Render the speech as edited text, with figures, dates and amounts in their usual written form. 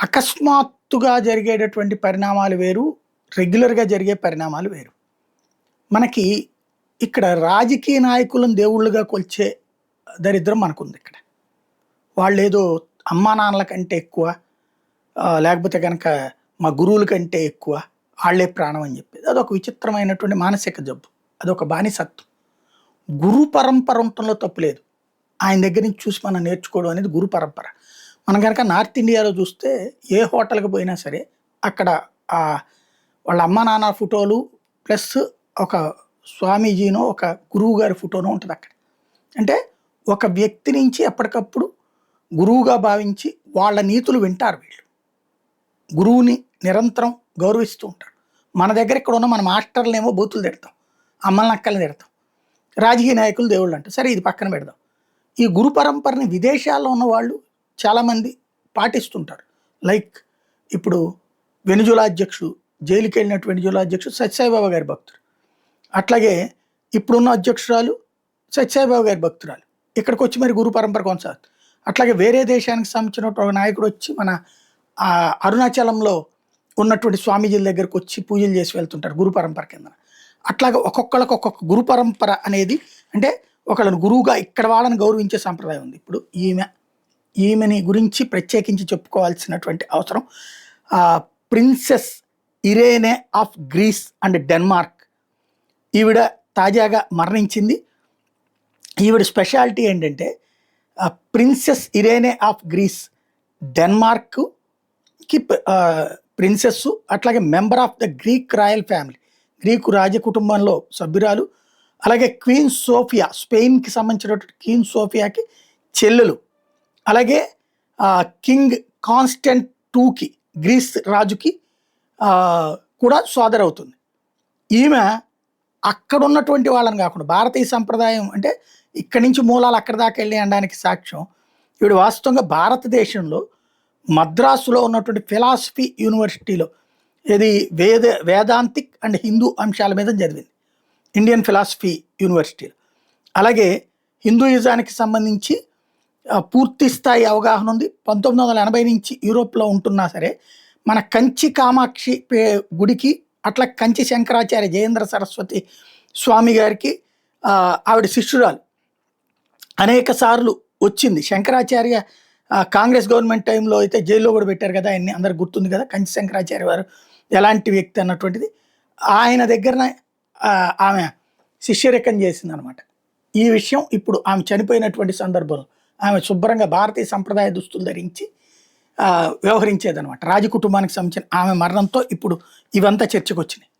అకస్మాత్తుగా జరిగేటటువంటి పరిణామాలు వేరు. రెగ్యులర్‌గా జరిగే పరిణామాలు వేరు. మనకి ఇక్కడ రాజకీయ నాయకులను దేవుళ్ళుగా కొలిచే దరిద్రం మనకుందిక్కడ. వాళ్ళేదో అమ్మానాన్నల కంటే ఎక్కువ, లేకపోతే గనక మా గురువుల కంటే ఎక్కువ, ఆళ్ళే ప్రాణం అని చెప్పేది. అదొక విచిత్రమైనటువంటి మానసిక జబ్బు. అదొక బానిసత్వం. గురు పరంపర ఉండటంలో తప్పు లేదు. ఆయన దగ్గర నుంచి చూసి మనం నేర్చుకోవడం అనేది గురు పరంపర. మనం గనక నార్త్ ఇండియాలో చూస్తే ఏ హోటల్‌కి పోయినా సరే అక్కడ వాళ్ళ అమ్మా నాన్న ఫోటోలు ప్లస్ ఒక స్వామీజీనో, ఒక గురువు గారి ఫోటోనో ఉంటదక్కడ. అంటే ఒక వ్యక్తి నుంచి ఎప్పటికప్పుడు గురువుగా భావించి వాళ్ళ నీతులు వింటారు వీళ్ళు. గురువుని నిరంతరం గౌరవిస్తూ ఉంటారు. మన దగ్గర ఇక్కడ ఉన్న మన మాస్టర్‌లనేమో బూతులు తిడతాం. అమ్మల్ని అక్కల్ని తిడతాం. రాజకీయ నాయకులు దేవుళ్ళు అంటాం. సరే ఇది పక్కన పెడదాం. ఈ గురు పరంపరని విదేశాల్లో ఉన్నవాళ్ళు చాలామంది పాటిస్తుంటారు. లైక్ ఇప్పుడు వెనిజులా అధ్యక్షుడు, జైలుకి వెళ్ళినటువంటి వెనిజులా అధ్యక్షుడు సత్యసాయిబాబా గారి భక్తుడు. అట్లాగే ఇప్పుడున్న అధ్యక్షురాలు సత్యసాయిబాబా గారి భక్తురాలు. ఇక్కడికి వచ్చి మరి గురు పరంపర కొనసాగుతుంది. అట్లాగే వేరే దేశానికి సంబంధించిన ఒక నాయకుడు వచ్చి మన అరుణాచలంలో ఉన్నటువంటి స్వామీజీల దగ్గరకు వచ్చి పూజలు చేసి వెళ్తుంటారు గురు పరంపర కింద. అట్లాగే ఒక్కొక్కళ్ళకి ఒక్కొక్క గురు పరంపర అనేది, అంటే ఒకళ్ళని గురువుగా ఇక్కడ వాళ్ళని గౌరవించే సాంప్రదాయం ఉంది. ఇప్పుడు ఈమెని గురించి ప్రత్యేకించి చెప్పుకోవాల్సినటువంటి అవసరం. Princess Irene of Greece and Denmark, ఈవిడ తాజాగా మరణించింది. ఈవిడ స్పెషాలిటీ ఏంటంటే ప్రిన్సెస్ ఇరేనే ఆఫ్ గ్రీస్, డెన్మార్క్కి ప్రిన్సెస్, అట్లాగే member of the Greek royal family, Greek రాజకుటుంబంలో సభ్యురాలు. అలాగే క్వీన్ సోఫియా, స్పెయిన్కి సంబంధించినటువంటి క్వీన్ సోఫియాకి చెల్లెలు. అలాగే కింగ్ కాన్స్టెంట్ టూకి, గ్రీస్ రాజుకి కూడా సోదరవుతుంది. ఈమె అక్కడ ఉన్నటువంటి వాళ్ళని కాకుండా భారతీయ సంప్రదాయం, అంటే ఇక్కడి నుంచి మూలాలు అక్కడ దాకా వెళ్ళి అనడానికి సాక్ష్యం ఈవిడ వాస్తవంగా భారతదేశంలో మద్రాసులో ఉన్నటువంటి ఫిలాసఫీ యూనివర్సిటీలో ఇది వేదాంతిక్ అండ్ హిందూ అంశాల మీద చదివింది, ఇండియన్ ఫిలాసఫీ యూనివర్సిటీలో. అలాగే హిందూయిజానికి సంబంధించి పూర్తి స్థాయి అవగాహన ఉంది. 1980 నుంచి యూరోప్లో ఉంటున్నా సరే మన కంచి కామాక్షి గుడికి, అట్లా కంచి శంకరాచార్య జయేంద్ర సరస్వతి స్వామి గారికి ఆవిడ శిష్యురాలు. అనేక సార్లు వచ్చింది. శంకరాచార్య కాంగ్రెస్ గవర్నమెంట్ టైంలో అయితే జైల్లో కూడా పెట్టారు కదా, ఆయన్ని అందరికి గుర్తుంది కదా, కంచి శంకరాచార్య వారు ఎలాంటి వ్యక్తి అన్నటువంటిది. ఆయన దగ్గర ఆమె శిష్యరికం చేసిందనమాట. ఈ విషయం ఇప్పుడు ఆమె చనిపోయినటువంటి సందర్భంలో ఆమె శుభ్రంగా భారతీయ సంప్రదాయ దుస్తులు ధరించి వ్యవహరించేదనమాట. రాజకుటుంబానికి సంబంధించిన ఆమె మరణంతో ఇప్పుడు ఇవంతా చర్చకు వచ్చినాయి.